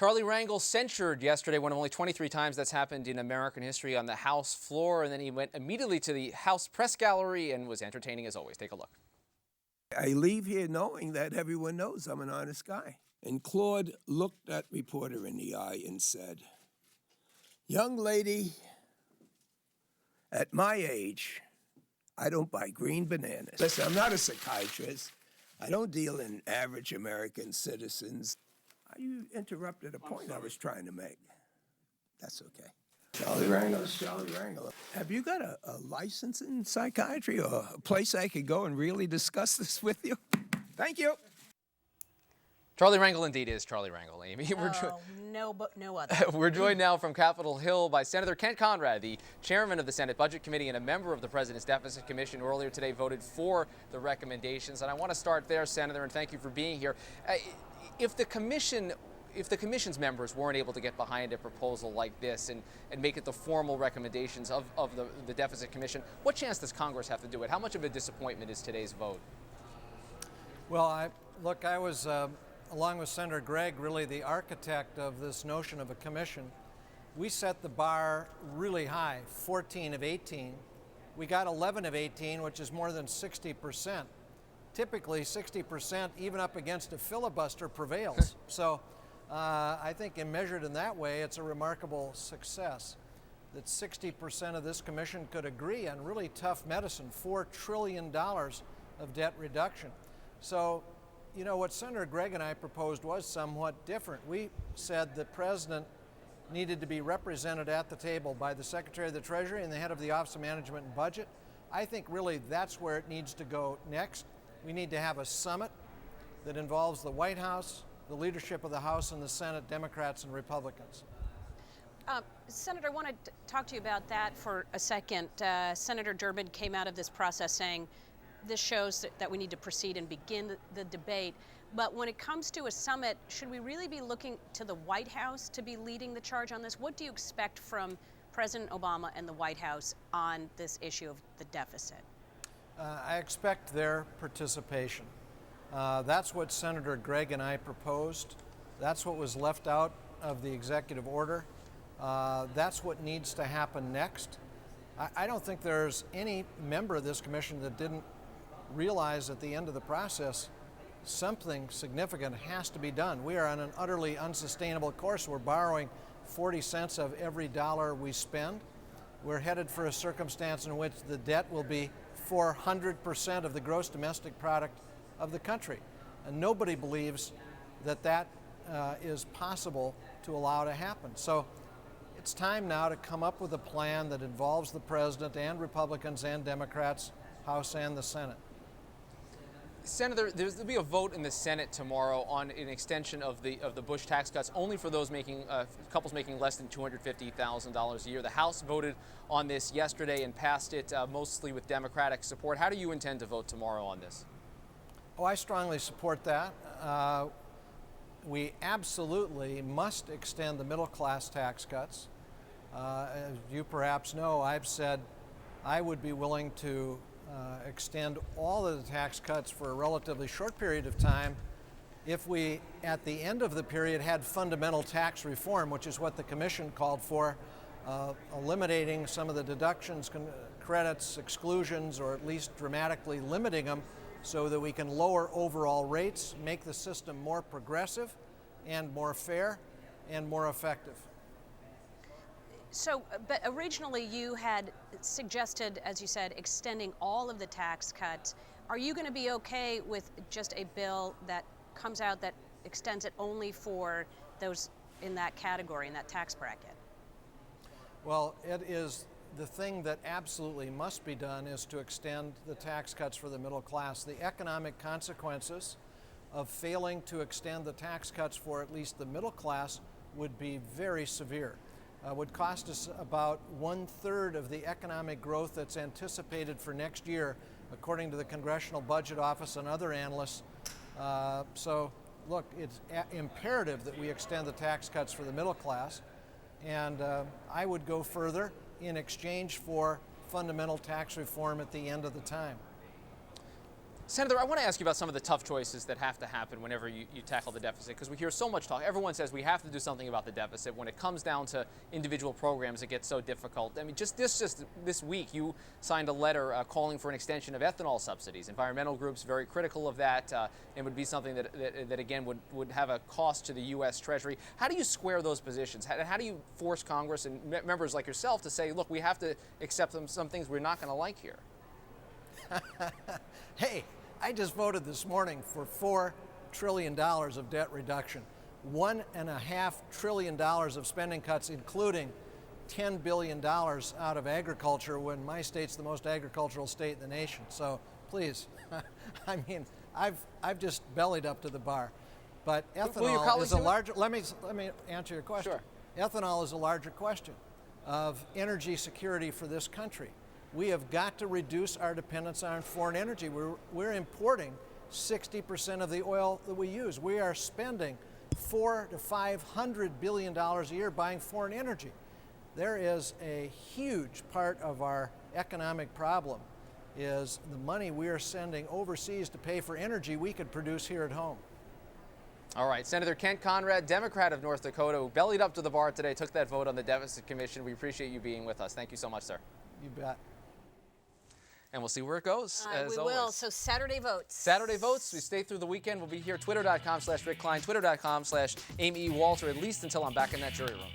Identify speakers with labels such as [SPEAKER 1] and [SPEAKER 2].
[SPEAKER 1] Charlie Rangel censured yesterday, one of only 23 times that's happened in American history, on the House floor, and then he went immediately to the House press gallery and was entertaining as always. Take a look.
[SPEAKER 2] I leave here knowing that everyone knows I'm an honest guy. And Claude looked that reporter in the eye and said, "Young lady, at my age, I don't buy green bananas." Listen, I'm not a psychiatrist. I don't deal in average American citizens. You interrupted a point I was trying to make. That's okay. Charlie Rangel is Charlie Rangel. Have you got a license in psychiatry or a place I could go and really discuss this with you? Thank you.
[SPEAKER 1] Charlie Rangel indeed is Charlie Rangel, Amy.
[SPEAKER 3] No other.
[SPEAKER 1] We're joined now from Capitol Hill by Senator Kent Conrad, the chairman of the Senate Budget Committee and a member of the President's Deficit Commission, who earlier today voted for the recommendations. And I want to start there, Senator, and thank you for being here. If the commission's members weren't able to get behind a proposal like this and make it the formal recommendations of the Deficit Commission, what chance does Congress have to do it? How much of a disappointment is today's vote?
[SPEAKER 4] Well, I was, along with Senator Gregg, really the architect of this notion of a commission. We set the bar really high, 14 of 18. We got 11 of 18, which is more than 60%. Typically, 60%, even up against a filibuster, prevails. So I think measured in that way, it's a remarkable success that 60% of this commission could agree on really tough medicine, $4 trillion of debt reduction. So, you know, what Senator Gregg and I proposed was somewhat different. We said the president needed to be represented at the table by the Secretary of the Treasury and the head of the Office of Management and Budget. I think really that's where it needs to go next. We need to have a summit that involves the White House, the leadership of the House and the Senate, Democrats and Republicans.
[SPEAKER 3] Senator, I want to talk to you about that for a second. Senator Durbin came out of this process saying this shows that we need to proceed and begin the debate. But when it comes to a summit, should we really be looking to the White House to be leading the charge on this? What do you expect from President Obama and the White House on this issue of the deficit?
[SPEAKER 4] I expect their participation. That's what Senator Gregg and I proposed. That's what was left out of the executive order. That's what needs to happen next. I don't think there's any member of this commission that didn't realize at the end of the process something significant has to be done. We are on an utterly unsustainable course. We're borrowing 40 cents of every dollar we spend. We're headed for a circumstance in which the debt will be 400% of the gross domestic product of the country. And nobody believes that that is possible to allow to happen. So it's time now to come up with a plan that involves the president and Republicans and Democrats, House and the Senate.
[SPEAKER 1] Senator, there'll be a vote in the Senate tomorrow on an extension of the Bush tax cuts only for those couples making less than $250,000 a year. The House voted on this yesterday and passed it mostly with Democratic support. How do you intend to vote tomorrow on this?
[SPEAKER 4] Oh, I strongly support that. We absolutely must extend the middle class tax cuts. As you perhaps know, I've said I would be willing to extend all of the tax cuts for a relatively short period of time if we, at the end of the period, had fundamental tax reform, which is what the Commission called for, eliminating some of the deductions, credits, exclusions, or at least dramatically limiting them so that we can lower overall rates, make the system more progressive and more fair and more effective.
[SPEAKER 3] So, but originally you had suggested, as you said, extending all of the tax cuts. Are you going to be okay with just a bill that comes out that extends it only for those in that category, in that tax bracket?
[SPEAKER 4] Well, it is the thing that absolutely must be done is to extend the tax cuts for the middle class. The economic consequences of failing to extend the tax cuts for at least the middle class would be very severe. Would cost us about 1/3 of the economic growth that's anticipated for next year, according to the Congressional Budget Office and other analysts. So, look, it's imperative that we extend the tax cuts for the middle class, and I would go further in exchange for fundamental tax reform at the end of the time.
[SPEAKER 1] Senator, I want to ask you about some of the tough choices that have to happen whenever you tackle the deficit, because we hear so much talk. Everyone says we have to do something about the deficit. When it comes down to individual programs, it gets so difficult. I mean, just this week, you signed a letter calling for an extension of ethanol subsidies. Environmental groups very critical of that, and would be something that again, would have a cost to the U.S. Treasury. How do you square those positions? How do you force Congress and members like yourself to say, look, we have to accept some things we're not going to like here?
[SPEAKER 4] Hey, I just voted this morning for $4 trillion of debt reduction, $1.5 trillion of spending cuts, including $10 billion out of agriculture, when my state's the most agricultural state in the nation. So please, I mean, I've just bellied up to the bar. But ethanol is a larger. Let me answer your question.
[SPEAKER 1] Sure.
[SPEAKER 4] Ethanol is a larger question of energy security for this country. We have got to reduce our dependence on foreign energy. We're importing 60% of the oil that we use. We are spending $400 to $500 billion a year buying foreign energy. There is a huge part of our economic problem is the money we are sending overseas to pay for energy we could produce here at home.
[SPEAKER 1] All right, Senator Kent Conrad, Democrat of North Dakota, who bellied up to the bar today, took that vote on the Deficit Commission. We appreciate you being with us. Thank you so much, sir.
[SPEAKER 4] You bet.
[SPEAKER 1] And we'll see where it goes, as
[SPEAKER 3] we
[SPEAKER 1] always.
[SPEAKER 3] will. So Saturday votes.
[SPEAKER 1] Saturday votes. We stay through the weekend. We'll be here, twitter.com/Rick Klein, twitter.com/Amy E. Walter, at least until I'm back in that jury room.